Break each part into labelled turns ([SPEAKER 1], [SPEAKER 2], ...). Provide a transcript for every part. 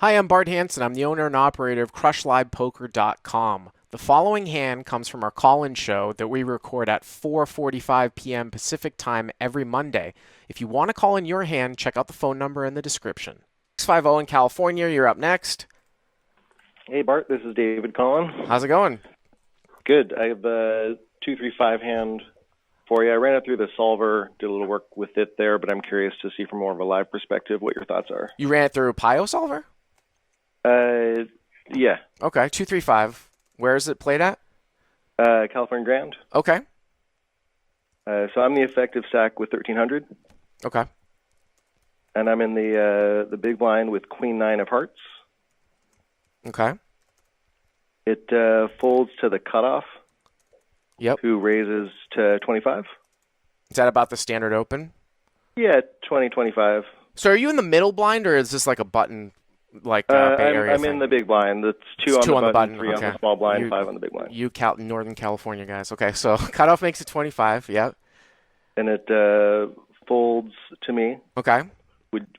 [SPEAKER 1] Hi, I'm Bart Hanson. I'm the owner and operator of CrushLivePoker.com. The following hand comes from our call-in show that we record at 4:45 p.m. Pacific Time every Monday. If you want to call in your hand, check out the phone number in the description. 650 in California, you're up next.
[SPEAKER 2] Hey, Bart, this is David calling.
[SPEAKER 1] How's it going?
[SPEAKER 2] Good. I have a 2-3-5 hand for you. I ran it through the solver, did a little work with it there, but I'm curious to see from more of a live perspective what your thoughts are.
[SPEAKER 1] You ran it through Pio Solver?
[SPEAKER 2] Yeah.
[SPEAKER 1] Okay, 235. Where is it played at?
[SPEAKER 2] California Grand.
[SPEAKER 1] Okay.
[SPEAKER 2] So I'm the effective stack with 1300,
[SPEAKER 1] Okay.
[SPEAKER 2] and I'm in the big blind with Queen 9 of hearts.
[SPEAKER 1] Okay.
[SPEAKER 2] It folds to the cutoff,
[SPEAKER 1] Yep.
[SPEAKER 2] who raises to 25.
[SPEAKER 1] Is that about the standard open?
[SPEAKER 2] Yeah, 20-25.
[SPEAKER 1] So are you in the middle blind, or is this like a button, like Bay Area
[SPEAKER 2] I'm
[SPEAKER 1] thing?
[SPEAKER 2] in the big blind. That's
[SPEAKER 1] It's
[SPEAKER 2] two on the button,
[SPEAKER 1] button.
[SPEAKER 2] 3
[SPEAKER 1] Okay.
[SPEAKER 2] on the small blind,
[SPEAKER 1] You-
[SPEAKER 2] 5 on the big blind.
[SPEAKER 1] You Northern California guys. Okay, so cutoff makes it 25. Yep.
[SPEAKER 2] And it folds to me.
[SPEAKER 1] Okay.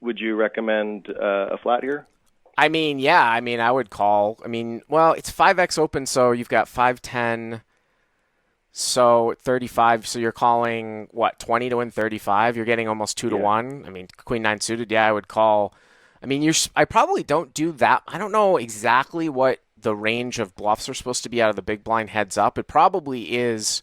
[SPEAKER 2] Would you recommend a flat here?
[SPEAKER 1] I mean, yeah. I mean, I would call. I mean, well, it's 5x open, so you've got 510. So 35. So you're calling what 20 to win 35. You're getting almost 2 to
[SPEAKER 2] Yeah.
[SPEAKER 1] 1. I mean, Queen 9 suited. Yeah, I would call. I mean, I probably don't do that. I don't know exactly what the range of bluffs are supposed to be out of the big blind heads up. It probably is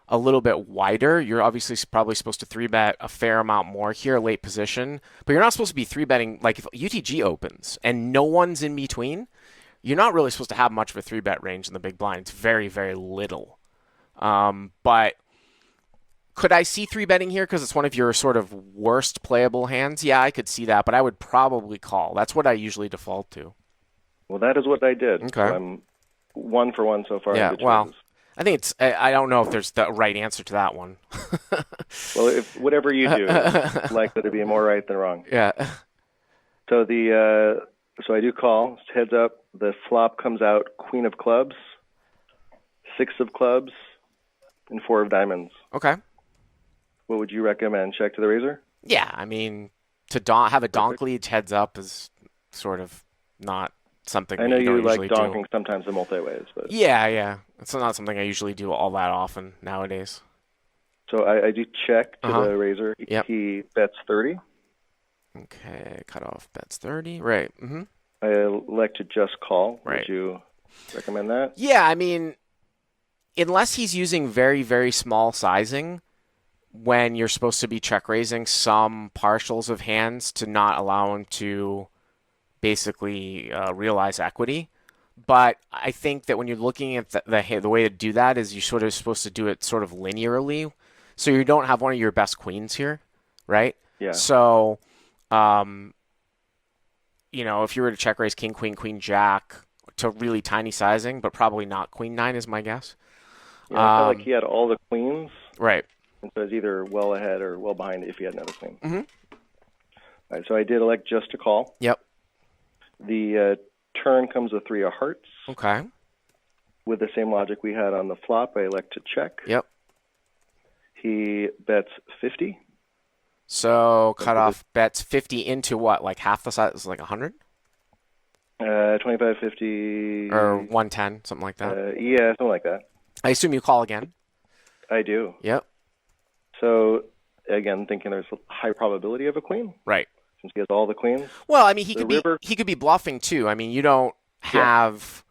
[SPEAKER 1] a little bit wider. You're obviously probably supposed to 3-bet a fair amount more here, late position, but you're not supposed to be 3-betting. Like if UTG opens and no one's in between, you're not really supposed to have much of a 3-bet range in the big blind. It's very, very little. But could I see 3-betting here because it's one of your sort of worst playable hands? Yeah, I could see that, but I would probably call. That's what I usually default to.
[SPEAKER 2] Well, that is what I did.
[SPEAKER 1] Okay.
[SPEAKER 2] So I'm 1 for 1 so far.
[SPEAKER 1] Yeah,
[SPEAKER 2] in good
[SPEAKER 1] well,
[SPEAKER 2] choices.
[SPEAKER 1] I think I don't know if there's the right answer to that one.
[SPEAKER 2] Well, if whatever you do, it's likely to be more right than wrong.
[SPEAKER 1] Yeah.
[SPEAKER 2] So so I do call. Heads up. The flop comes out Queen of clubs, 6 of clubs, and 4 of diamonds.
[SPEAKER 1] Okay.
[SPEAKER 2] What would you recommend? Check to the razor?
[SPEAKER 1] Yeah, I mean, to have a donk lead heads up is sort of not something
[SPEAKER 2] I know
[SPEAKER 1] that you
[SPEAKER 2] you
[SPEAKER 1] don't
[SPEAKER 2] like
[SPEAKER 1] usually
[SPEAKER 2] donking
[SPEAKER 1] do.
[SPEAKER 2] sometimes in multi-ways, but
[SPEAKER 1] Yeah. It's not something I usually do all that often nowadays.
[SPEAKER 2] so I do check to
[SPEAKER 1] Uh-huh.
[SPEAKER 2] the razor.
[SPEAKER 1] Yep.
[SPEAKER 2] He bets 30.
[SPEAKER 1] Okay, cut off bets 30. Right. Mm-hmm.
[SPEAKER 2] I elect to just call.
[SPEAKER 1] Right.
[SPEAKER 2] Would you recommend that?
[SPEAKER 1] Yeah, I mean, unless he's using very, very small sizing when you're supposed to be check raising some partials of hands to not allow him to basically realize equity. But I think that when you're looking at the way to do that is you're sort of supposed to do it sort of linearly, so you don't have one of your best queens here, right?
[SPEAKER 2] Yeah.
[SPEAKER 1] So, if you were to check raise king, queen, queen, jack to really tiny sizing, but probably not queen 9 is my guess.
[SPEAKER 2] Yeah, I felt like he had all the queens,
[SPEAKER 1] Right.
[SPEAKER 2] and so it's either well ahead or well behind if he had another queen.
[SPEAKER 1] Mm-hmm.
[SPEAKER 2] All right, so I did elect just to call.
[SPEAKER 1] Yep.
[SPEAKER 2] The turn comes a 3 of hearts.
[SPEAKER 1] Okay.
[SPEAKER 2] With the same logic we had on the flop, I elect to check.
[SPEAKER 1] Yep.
[SPEAKER 2] He bets 50.
[SPEAKER 1] So cutoff bets 50 into what? Like half the size, like 100
[SPEAKER 2] 25, 50.
[SPEAKER 1] or 110, something like that.
[SPEAKER 2] Yeah, something like that.
[SPEAKER 1] I assume you call again.
[SPEAKER 2] I do.
[SPEAKER 1] Yep.
[SPEAKER 2] So, again, thinking there's a high probability of a queen,
[SPEAKER 1] Right.
[SPEAKER 2] since he has all the queens.
[SPEAKER 1] Well, I mean, he
[SPEAKER 2] The
[SPEAKER 1] could
[SPEAKER 2] river-
[SPEAKER 1] be bluffing too. I mean, you don't have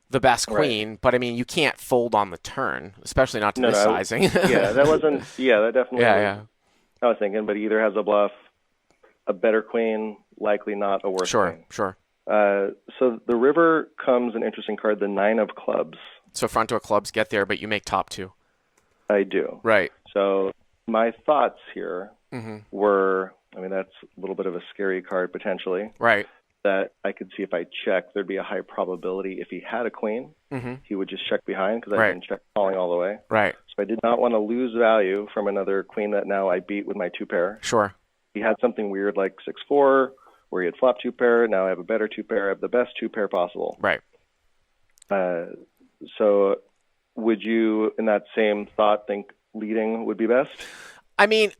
[SPEAKER 1] the best
[SPEAKER 2] Right.
[SPEAKER 1] queen, but I mean, you can't fold on the turn, especially not to
[SPEAKER 2] No,
[SPEAKER 1] this
[SPEAKER 2] no,
[SPEAKER 1] sizing.
[SPEAKER 2] Yeah, that wasn't. Yeah, that definitely.
[SPEAKER 1] Yeah.
[SPEAKER 2] I was thinking, but he either has a bluff, a better queen, likely not a worse
[SPEAKER 1] Sure.
[SPEAKER 2] queen.
[SPEAKER 1] Sure.
[SPEAKER 2] So the river comes an interesting card, the 9 of clubs.
[SPEAKER 1] So front door clubs get there, but you make top 2.
[SPEAKER 2] I do.
[SPEAKER 1] Right.
[SPEAKER 2] So my thoughts here
[SPEAKER 1] Mm-hmm.
[SPEAKER 2] were, I mean, that's a little bit of a scary card potentially.
[SPEAKER 1] Right.
[SPEAKER 2] That I could see if I check, there'd be a high probability if he had a queen,
[SPEAKER 1] Mm-hmm.
[SPEAKER 2] he would just check behind because I
[SPEAKER 1] Right.
[SPEAKER 2] didn't check calling all the way.
[SPEAKER 1] Right.
[SPEAKER 2] So I did not want to lose value from another queen that now I beat with my 2-pair.
[SPEAKER 1] Sure.
[SPEAKER 2] He had something weird like 6-4, where he had flop 2-pair. Now I have a better 2-pair. I have the best 2-pair possible.
[SPEAKER 1] Right.
[SPEAKER 2] So would you, in that same thought, think leading would be best?
[SPEAKER 1] I mean,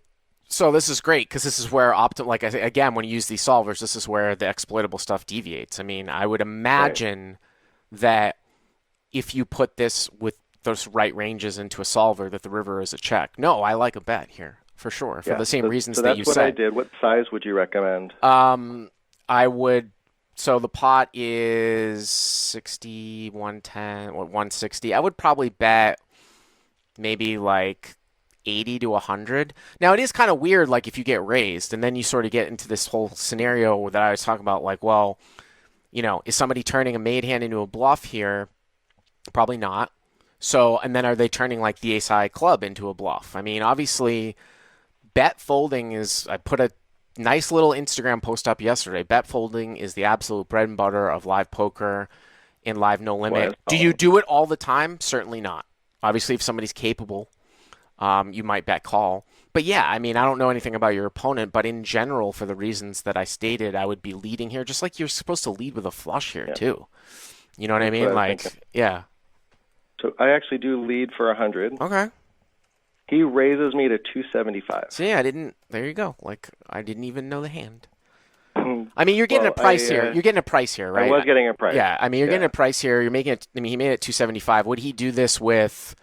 [SPEAKER 1] So this is great because this is where like I say again, when you use these solvers, this is where the exploitable stuff deviates. I mean, I would
[SPEAKER 2] Right.
[SPEAKER 1] imagine that if you put this with those right ranges into a solver, that the river is a check. No, I like a bet here for sure for
[SPEAKER 2] Yeah.
[SPEAKER 1] the same
[SPEAKER 2] So
[SPEAKER 1] reasons that
[SPEAKER 2] that's
[SPEAKER 1] you
[SPEAKER 2] what I
[SPEAKER 1] said.
[SPEAKER 2] did. What size would you recommend?
[SPEAKER 1] I would. So the pot is 60, 110, or 160. I would probably bet maybe like 80 to 100. Now, it is kind of weird, like if you get raised, and then you sort of get into this whole scenario that I was talking about, like, well, is somebody turning a made hand into a bluff here? Probably not. So, and then are they turning like the ace high club into a bluff? I mean, obviously, bet folding is, I put a nice little Instagram post up yesterday. Bet folding is the absolute bread and butter of live poker and live no
[SPEAKER 2] Why
[SPEAKER 1] limit.
[SPEAKER 2] is
[SPEAKER 1] Do you
[SPEAKER 2] calling?
[SPEAKER 1] do it all the time? Certainly not. Obviously, if somebody's capable, you might bet call. But yeah, I mean, I don't know anything about your opponent, but in general, for the reasons that I stated, I would be leading here, just like you're supposed to lead with a flush here
[SPEAKER 2] Yeah,
[SPEAKER 1] too. You know what I
[SPEAKER 2] that's what
[SPEAKER 1] mean?
[SPEAKER 2] I was thinking.
[SPEAKER 1] Like, yeah.
[SPEAKER 2] So I actually do lead for 100.
[SPEAKER 1] Okay.
[SPEAKER 2] He raises me to 275.
[SPEAKER 1] So yeah, I didn't. There you go. Like, I didn't even know the hand. I mean, you're getting a
[SPEAKER 2] Well,
[SPEAKER 1] price here. You're getting a price here,
[SPEAKER 2] I
[SPEAKER 1] right?
[SPEAKER 2] was getting a price.
[SPEAKER 1] Yeah. I mean, you're getting
[SPEAKER 2] Yeah.
[SPEAKER 1] a price here. You're making it. I mean, he made it 275. Would he do this with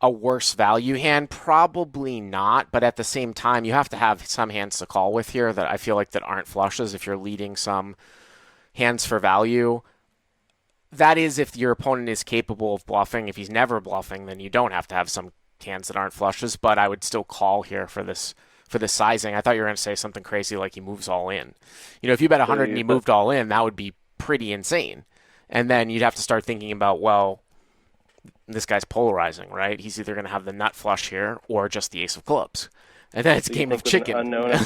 [SPEAKER 1] a worse value hand? Probably not. But at the same time, you have to have some hands to call with here that I feel like that aren't flushes. If you're leading some hands for value, that is if your opponent is capable of bluffing. If he's never bluffing, then you don't have to have some hands that aren't flushes. But I would still call here for this sizing. I thought you were going to say something crazy like he moves all in. If you bet
[SPEAKER 2] So
[SPEAKER 1] 100 and
[SPEAKER 2] you
[SPEAKER 1] he
[SPEAKER 2] put,
[SPEAKER 1] moved all in, that would be pretty insane. And then you'd have to start thinking about, well, this guy's polarizing, right? He's either going to have the nut flush here or just the ace of clubs. And then it's a
[SPEAKER 2] so you
[SPEAKER 1] game of
[SPEAKER 2] think with an
[SPEAKER 1] chicken.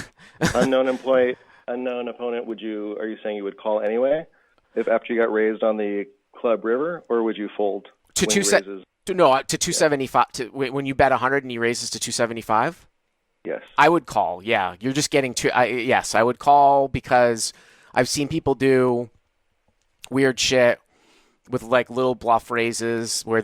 [SPEAKER 2] unknown opponent, are you saying you would call anyway if after you got raised on the club river, or would you fold
[SPEAKER 1] to
[SPEAKER 2] when he
[SPEAKER 1] two set
[SPEAKER 2] raises?
[SPEAKER 1] no to
[SPEAKER 2] Yeah.
[SPEAKER 1] 275 to when you bet 100 and he raises to 275.
[SPEAKER 2] Yes.
[SPEAKER 1] I would call. Yeah, you're just getting too. Yes, I would call because I've seen people do weird shit with like little bluff raises where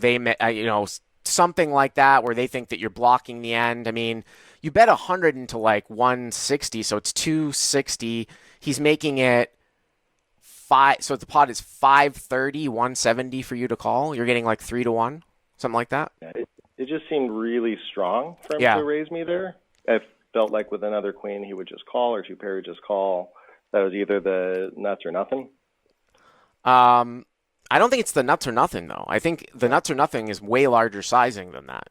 [SPEAKER 1] something like that where they think that you're blocking the end. I mean, you bet 100 into like 160, so it's 260. He's making it five. So the pot is 530, 170 for you to call. You're getting like 3 to 1, something like that.
[SPEAKER 2] Yeah, it just seemed really strong for him
[SPEAKER 1] Yeah.
[SPEAKER 2] to raise me there. I felt like with another queen, he would just call, or two pair would just call. That was either the nuts or nothing.
[SPEAKER 1] I don't think it's the nuts or nothing though. I think the nuts or nothing is way larger sizing than that.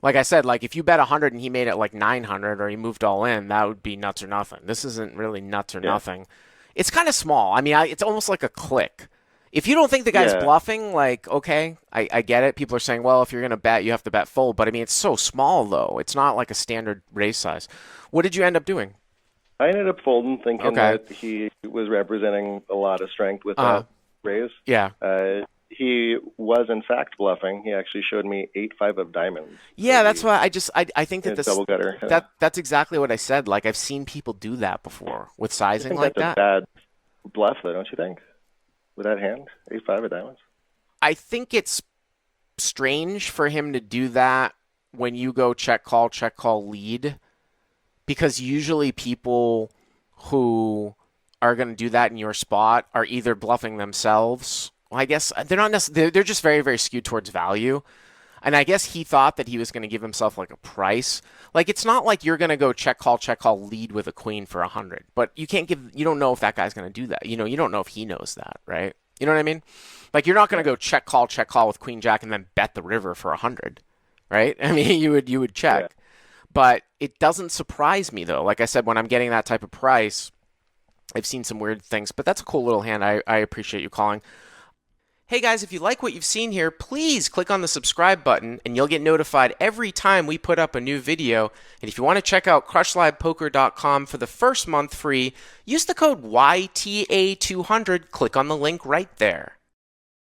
[SPEAKER 1] Like I said, like if you bet 100 and he made it like 900 or he moved all in, that would be nuts or nothing. This isn't really nuts or
[SPEAKER 2] Yeah.
[SPEAKER 1] nothing. It's kind of small. I mean, it's almost like a click. If you don't think the guy's
[SPEAKER 2] Yeah.
[SPEAKER 1] bluffing, like, okay, I get it. People are saying, well, if you're going to bet, you have to bet fold. But I mean, it's so small, though. It's not like a standard raise size. What did you end up doing?
[SPEAKER 2] I ended up folding, thinking
[SPEAKER 1] Okay.
[SPEAKER 2] that he was representing a lot of strength with
[SPEAKER 1] Uh,
[SPEAKER 2] that raise.
[SPEAKER 1] yeah.
[SPEAKER 2] He was in fact bluffing. He actually showed me 8-5 of diamonds.
[SPEAKER 1] Yeah, that's why I think that
[SPEAKER 2] In a double gutter.
[SPEAKER 1] that's exactly what I said. Like I've seen people do that before with
[SPEAKER 2] I
[SPEAKER 1] sizing
[SPEAKER 2] think
[SPEAKER 1] like
[SPEAKER 2] that's
[SPEAKER 1] that.
[SPEAKER 2] a bad bluff, though, don't you think? With that hand, 8-5 of diamonds.
[SPEAKER 1] I think it's strange for him to do that when you go check call lead, because usually people who are going to do that in your spot are either bluffing themselves. Well, I guess they're not necessarily, they're just very, very skewed towards value. And I guess he thought that he was going to give himself like a price. Like it's not like you're going to go check call lead with a queen for 100, but you don't know if that guy's going to do that. You don't know if he knows that, right? You know what I mean? Like you're not going to go check call with queen jack and then bet the river for 100, right? I mean, you would check.
[SPEAKER 2] Yeah.
[SPEAKER 1] But it doesn't surprise me though. Like I said, when I'm getting that type of price, I've seen some weird things, but that's a cool little hand. I appreciate you calling. Hey guys, if you like what you've seen here, please click on the subscribe button and you'll get notified every time we put up a new video. And if you want to check out crushlivepoker.com for the first month free, use the code YTA200. Click on the link right there.